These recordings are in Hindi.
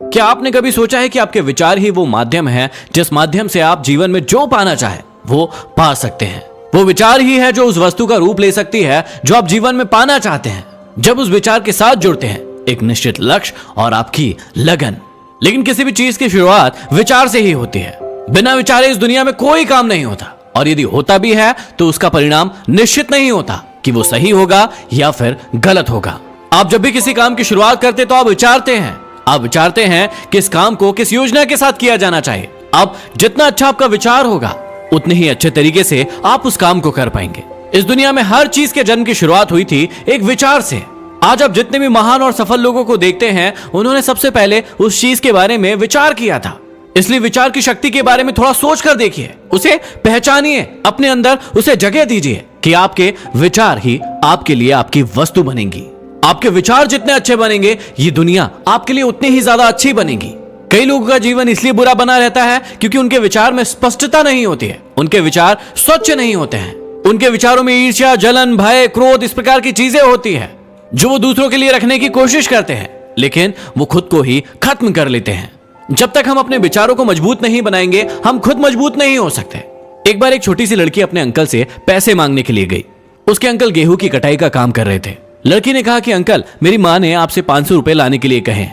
क्या आपने कभी सोचा है कि आपके विचार ही वो माध्यम है जिस माध्यम से आप जीवन में जो पाना चाहे वो पा सकते हैं? वो विचार ही है जो उस वस्तु का रूप ले सकती है जो आप जीवन में पाना चाहते हैं, जब उस विचार के साथ जुड़ते हैं एक निश्चित लक्ष्य और आपकी लगन। लेकिन किसी भी चीज की शुरुआत विचार से ही होती है। बिना विचारे इस दुनिया में कोई काम नहीं होता, और यदि होता भी है तो उसका परिणाम निश्चित नहीं होता कि वो सही होगा या फिर गलत होगा। आप जब भी किसी काम की शुरुआत करते तो आप विचारते हैं कि इस काम को किस योजना के साथ किया जाना चाहिए। अब जितना अच्छा आपका विचार होगा उतने ही अच्छे तरीके से आप उस काम को कर पाएंगे। इस दुनिया में हर चीज के जन्म की शुरुआत हुई थी एक विचार से। आज आप जितने भी महान और सफल लोगों को देखते हैं उन्होंने सबसे पहले उस चीज के बारे में विचार किया था। इसलिए विचार की शक्ति के बारे में थोड़ा सोच कर देखिए, उसे पहचानिए, अपने अंदर उसे जगह दीजिए कि आपके विचार ही आपके लिए आपकी वस्तु बनेंगी। आपके विचार जितने अच्छे बनेंगे ये दुनिया आपके लिए उतनी ही ज्यादा अच्छी बनेगी। कई लोगों का जीवन इसलिए बुरा बना रहता है क्योंकि उनके विचार में स्पष्टता नहीं होती है, उनके विचार स्वच्छ नहीं होते हैं। उनके विचारों में ईर्ष्या, जलन, भय, क्रोध इस प्रकार की चीजें होती है जो वो दूसरों के लिए रखने की कोशिश करते हैं, लेकिन वो खुद को ही खत्म कर लेते हैं। जब तक हम अपने विचारों को मजबूत नहीं बनाएंगे हम खुद मजबूत नहीं हो सकते। एक बार एक छोटी सी लड़की अपने अंकल से पैसे मांगने के लिए गई। उसके अंकल गेहूं की कटाई का काम कर रहे थे। लड़की ने कहा कि अंकल, मेरी माँ ने आपसे 500 रुपए लाने के लिए कहे।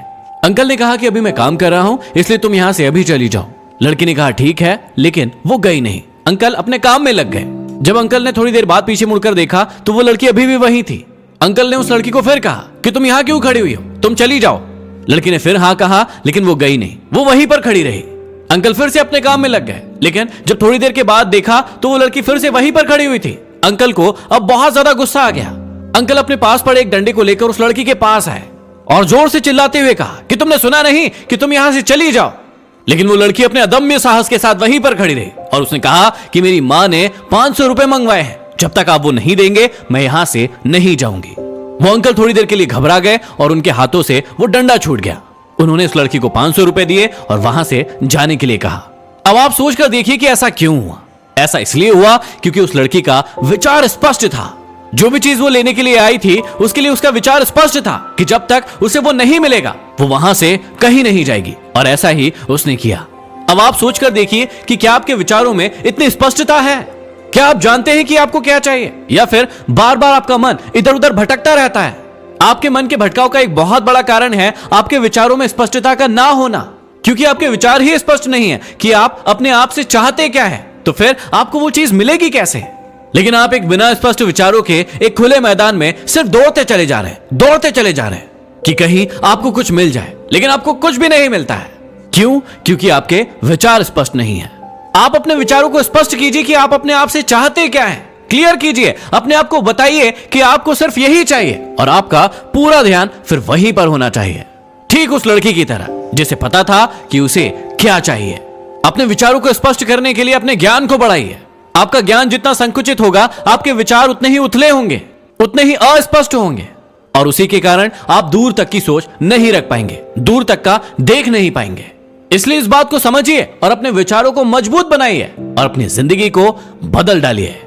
अंकल ने कहा कि अभी मैं काम कर रहा हूं इसलिए तुम यहां से अभी चली जाओ। लड़की ने कहा ठीक है, लेकिन वो गई नहीं। अंकल अपने काम में लग गए। जब अंकल ने थोड़ी देर बाद पीछे मुड़कर देखा तो वो लड़की अभी भी वहीं थी। अंकल ने उस लड़की को फिर कहा कि तुम यहाँ क्यों खड़ी हुई हो, तुम चली जाओ। लड़की ने फिर हाँ कहा, लेकिन वो गई नहीं, वो वहीं पर खड़ी रही। अंकल फिर से अपने काम में लग गए, लेकिन जब थोड़ी देर के बाद देखा तो वो लड़की फिर से वहीं पर खड़ी हुई थी। अंकल को अब बहुत ज्यादा गुस्सा आ गया। अंकल अपने पास पड़े एक डंडे को लेकर उस लड़की के पास आए और जोर से चिल्लाते हुए कहा कि तुमने सुना नहीं कि तुम यहां से चली जाओ। लेकिन वो लड़की अपने अदम्य साहस के साथ वहीं पर खड़ी रही और उसने कहा कि मेरी माँ ने 500 रुपए मंगवाए हैं, जब तक आप वो नहीं देंगे मैं यहां से नहीं जाऊंगी। वो अंकल थोड़ी देर के लिए घबरा गए और उनके हाथों से वो डंडा छूट गया। उन्होंने उस लड़की को 500 रुपए दिए और वहां से जाने के लिए कहा। अब आप सोचकर देखिए कि ऐसा क्यों हुआ। ऐसा इसलिए हुआ क्योंकि उस लड़की का विचार स्पष्ट था। जो भी चीज वो लेने के लिए आई थी उसके लिए उसका विचार स्पष्ट था कि जब तक उसे वो नहीं मिलेगा वो वहां से कहीं नहीं जाएगी, और ऐसा ही उसने किया। अब आप सोचकर देखिए कि क्या आपके विचारों में इतनी स्पष्टता है? क्या आप जानते हैं कि आपको क्या चाहिए, या फिर बार बार आपका मन इधर उधर भटकता रहता है? आपके मन के भटकाव का एक बहुत बड़ा कारण है आपके विचारों में स्पष्टता का ना होना, क्योंकि आपके विचार ही स्पष्ट नहीं है कि आप अपने आप से चाहते क्या है, तो फिर आपको वो चीज मिलेगी कैसे? लेकिन आप एक बिना स्पष्ट विचारों के एक खुले मैदान में सिर्फ दौड़ते चले जा रहे हैं कि कहीं आपको कुछ मिल जाए, लेकिन आपको कुछ भी नहीं मिलता है। क्यों? क्योंकि आपके विचार स्पष्ट नहीं है। आप अपने विचारों को स्पष्ट कीजिए कि आप अपने आप से चाहते क्या हैं। क्लियर कीजिए, अपने आप को बताइए कि आपको सिर्फ यही चाहिए, और आपका पूरा ध्यान फिर वहीं पर होना चाहिए, ठीक उस लड़की की तरह जिसे पता था कि उसे क्या चाहिए। अपने विचारों को स्पष्ट करने के लिए अपने ज्ञान को बढ़ाइए। आपका ज्ञान जितना संकुचित होगा आपके विचार उतने ही उथले होंगे, उतने ही अस्पष्ट होंगे, और उसी के कारण आप दूर तक की सोच नहीं रख पाएंगे, दूर तक का देख नहीं पाएंगे। इसलिए इस बात को समझिए और अपने विचारों को मजबूत बनाइए और अपनी जिंदगी को बदल डालिए।